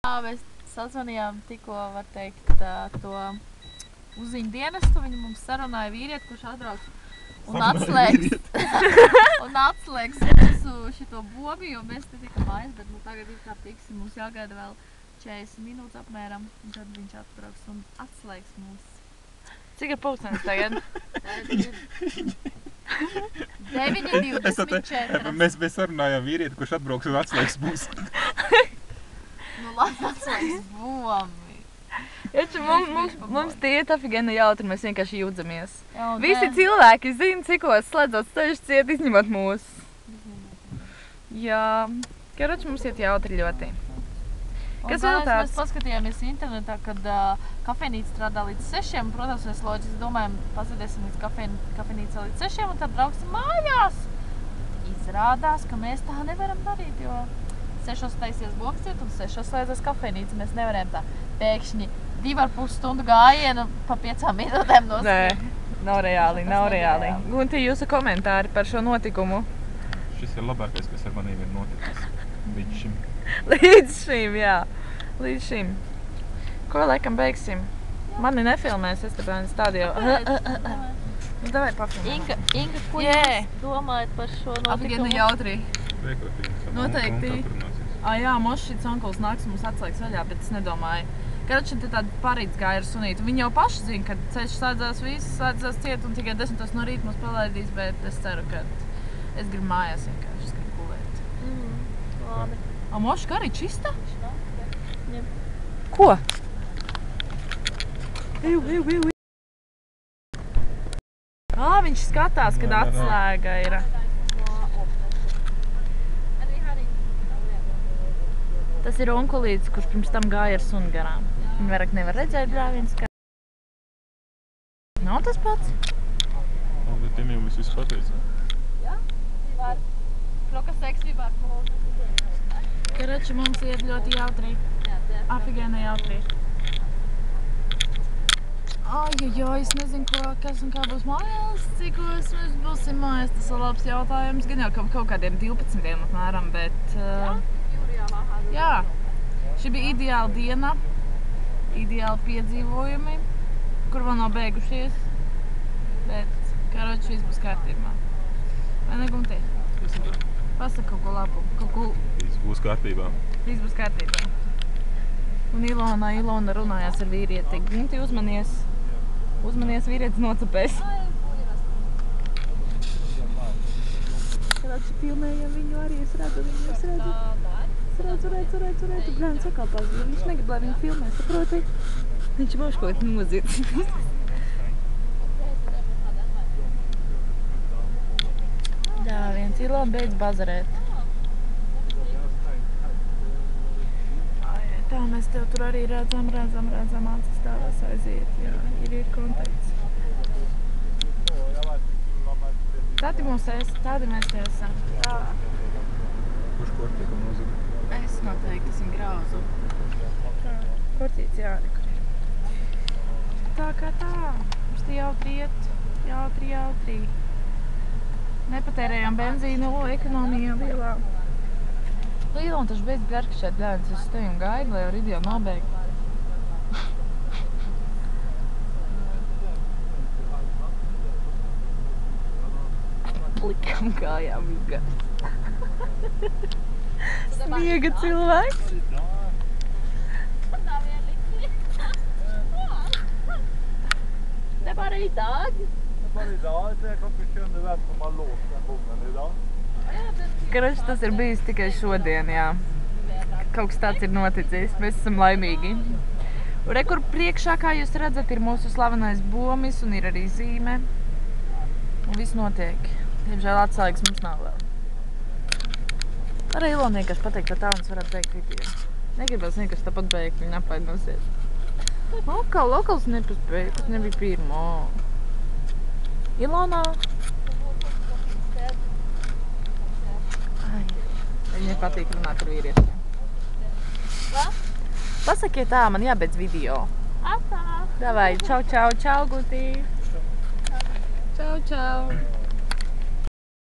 Mēs sazvanījām tikko, var teikt, to uzziņu dienestu. Viņi mums sarunāja vīrieti, kurš atbrauks un atslēgs mūsu šito bobi, jo mēs te tikam mājās, bet tagad ir kā tiksim, mums jāgaida vēl 40 minūtes apmēram, un tad viņš atbrauks un atslēgs mūs. Cik ir pulkstenis tagad? 9:24. Mēs sarunājām vīrieti, kurš atbrauks un atslēgs mūs. Nu labi, atslēgs bobi. Mums tie ir afigēna jautri, mēs vienkārši jūdzamies. Visi cilvēki zina, cikos slēdzot ceļš ciet, izņemot mūs. Jā, karoči mums iet jautri ļoti. Kas vēl tāds? Mēs paskatījāmies internetā, kad kafejnīca strādā līdz 6, un, protams, mēs loģiski domājam, pasēdēsim līdz kafejnīca līdz 6, un tad brauksim mājās. Izrādās, ka mēs tā nevaram darīt, jo 6 taisies bobciet un 6 slēdzas kafejnīca. Mēs nevarējam tā pēkšņi 2,5 stundu gājienu pa 5 minūtēm noskriet. Nē, nav reāli. Gunti, jūsu komentāri par šo notikumu? Šis ir labākais, kas ar manīm ir noticis līdz šim. Jā. Līdz šim. Ko laikam beigsim? Mani nefilmēs, es tāpēc tādu jau... Davai pafilmēt. Inga, ko jūs domājat par šo notikumu? Afigēna jautri. Noteikti. Jā, mums šits onkuls nāks mums atslēgs vaļā, bet es nedomāju. Karoči, te tāda parīts gāja ar sunītu. Viņi jau paši zina, kad ceļš slēdzās, viss slēdzās ciet un tikai 10 no rīta mums palaidīs, bet es ceru, ka es gribu mājās vienkārši, es gribu gulēt. Labi. A moška arī čista? Jā. Ko? Viņš skatās, kad atslēga ir. Tas ir onkulītis, kurš pirms tam gāja ar suni garām. Viņi vairāk nevar redzēt bļāviens, ka... Nav tas pats? Bet tiem jau mēs visu pateicām. Jā? Var. Kroka seksī var. Karoči, mums iet ļoti jautri. Afigēna jautri. Es nezinu, kas un kā būs mājās, cikos mēs būsim mājās. Tas ir labs jautājums. Gan jau kaut kādiem 12 apmēram, bet... Jā, šī bija ideāla diena, ideāli piedzīvojumi, kur vēl nav beigušies, bet, karoči, viss būs kārtībā. Vai ne, Gunti? Pasaka kaut ko labu, Viss būs kārtībā. Viss būs kārtībā. Un Ilona runājās ar vīrieti. Gunti, uzmanies vīrietis nocapēs. Karoči, filmējam viņu arī, es redzu. Redzu, blēn sakalpās, jo viņš negrib, lai viņu filmē, saproti? Viņš būs kaut kā noziedz. Jā, viens Ilona beidz bazarēt. Tā, mēs tev tur arī redzam, acis tālās aiziet, jā, ir kontakts. Tādi mēs te esam. Tā. Kurš kortīku nozaga? Es noteikti esmu grauzu. Tā, kortīts jārekur ir. Tā kā tā, mums te jautri iet, jautri. Nepatērējām benzīnu, ekonomijām vielā. Ilona, taču beidz garkšķēt, bļāvis, es tevi un gaidu, lai var video nobeigt. Likam kājām izgāst. Sniega cilvēks. Det är bara idag. Det är klockan 20 vem som har låst den bommen idag. Karoči, tas ir bijis tikai šodien, jā. Kaut kas tāds ir noticis, mēs esam laimīgi. Un re, kur priekšā, kā jūs redzat, ir mūsu slavenais bomis un ir arī zīme. Un viss notiek. Diemžēl atslēgas mums nav vēl. Arī Ilona vienkārši pateikt, ka tā mums varētu beigt video. Negribēs vienkārši tāpat beigt, viņa apaidnosies. Lokals nepaspēja, tas nebija pirmo. Ilona! Viņai patīk runāt ar vīriešiem. Pasakiet tā, man jābeidz video. Atā! Davai, čau, Guti! Čau!